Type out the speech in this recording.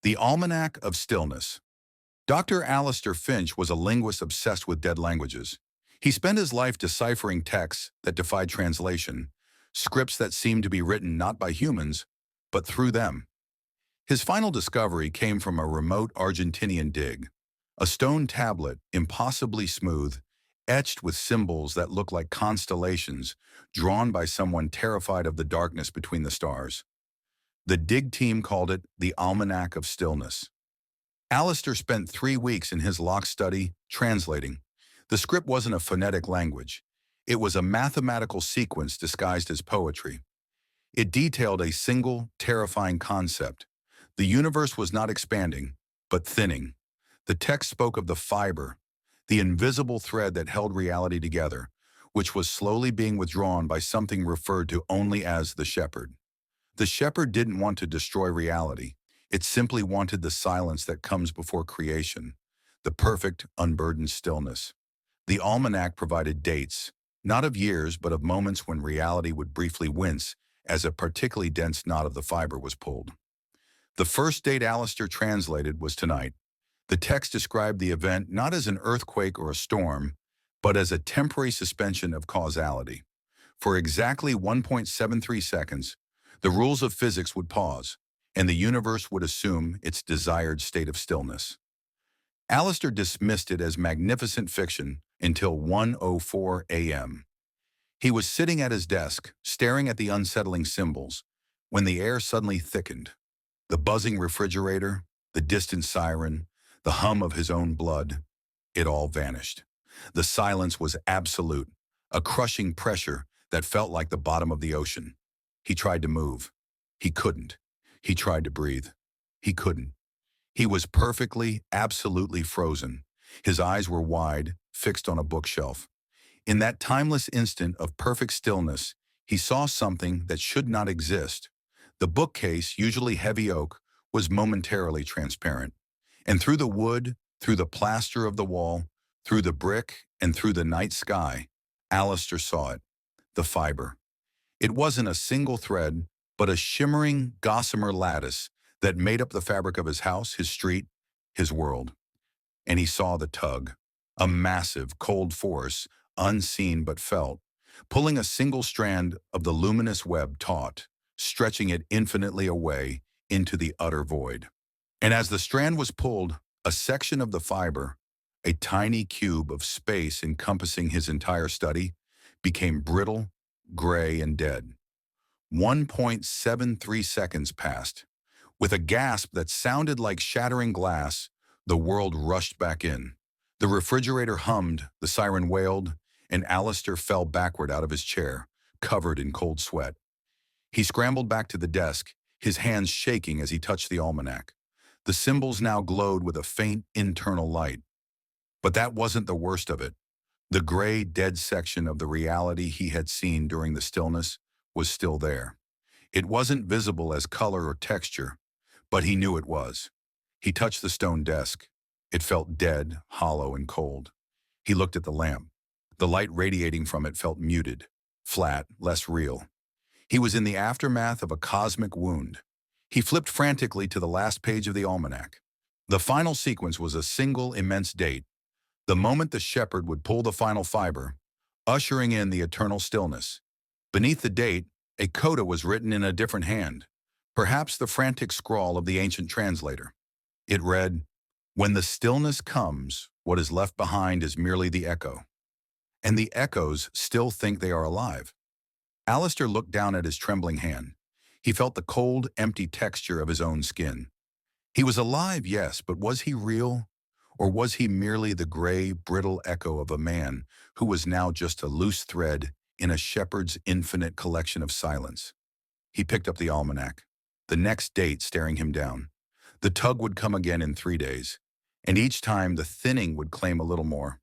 The Almanac of Stillness. Dr. Alistair Finch was a linguist obsessed with dead languages. He spent his life deciphering texts that defied translation, scripts that seemed to be written not by humans, but through them. His final discovery came from a remote Argentinian dig, a stone tablet, impossibly smooth, etched with symbols that looked like constellations, drawn by someone terrified of the darkness between the stars. The dig team called it the Almanac of Stillness. Alistair spent 3 weeks in his locked study, translating. The script wasn't a phonetic language. It was a mathematical sequence disguised as poetry. It detailed a single, terrifying concept. The universe was not expanding, but thinning. The text spoke of the fiber, the invisible thread that held reality together, which was slowly being withdrawn by something referred to only as the shepherd. The shepherd didn't want to destroy reality. It simply wanted the silence that comes before creation, the perfect, unburdened stillness. The almanac provided dates, not of years, but of moments when reality would briefly wince as a particularly dense knot of the fiber was pulled. The first date Alistair translated was tonight. The text described the event not as an earthquake or a storm, but as a temporary suspension of causality. For exactly 1.73 seconds, the rules of physics would pause, and the universe would assume its desired state of stillness. Alistair dismissed it as magnificent fiction until 1:04 a.m. He was sitting at his desk, staring at the unsettling symbols, when the air suddenly thickened. The buzzing refrigerator, the distant siren, the hum of his own blood, it all vanished. The silence was absolute, a crushing pressure that felt like the bottom of the ocean. He tried to move. He couldn't. He tried to breathe. He couldn't. He was perfectly, absolutely frozen. His eyes were wide, fixed on a bookshelf. In that timeless instant of perfect stillness, he saw something that should not exist. The bookcase, usually heavy oak, was momentarily transparent. And through the wood, through the plaster of the wall, through the brick, and through the night sky, Alistair saw it, the fiber. It wasn't a single thread, but a shimmering, gossamer lattice that made up the fabric of his house, his street, his world. And he saw the tug, a massive, cold force, unseen but felt, pulling a single strand of the luminous web taut, stretching it infinitely away into the utter void. And as the strand was pulled, a section of the fiber, a tiny cube of space encompassing his entire study, became brittle, gray, and dead. 1.73 seconds passed. With a gasp that sounded like shattering glass, the world rushed back in. The refrigerator hummed, the siren wailed, and Alistair fell backward out of his chair, covered in cold sweat. He scrambled back to the desk, his hands shaking as he touched the almanac. The symbols now glowed with a faint internal light. But that wasn't the worst of it. The gray, dead section of the reality he had seen during the stillness was still there. It wasn't visible as color or texture, but he knew it was. He touched the stone desk. It felt dead, hollow, and cold. He looked at the lamp. The light radiating from it felt muted, flat, less real. He was in the aftermath of a cosmic wound. He flipped frantically to the last page of the almanac. The final sequence was a single immense date, the moment the shepherd would pull the final fiber, ushering in the eternal stillness. Beneath the date, a coda was written in a different hand, perhaps the frantic scrawl of the ancient translator. It read, "When the stillness comes, what is left behind is merely the echo. And the echoes still think they are alive." Alistair looked down at his trembling hand. He felt the cold, empty texture of his own skin. He was alive, yes, but was he real? Or was he merely the gray, brittle echo of a man who was now just a loose thread in a shepherd's infinite collection of silence? He picked up the almanac, the next date staring him down. The tug would come again in 3 days, and each time the thinning would claim a little more.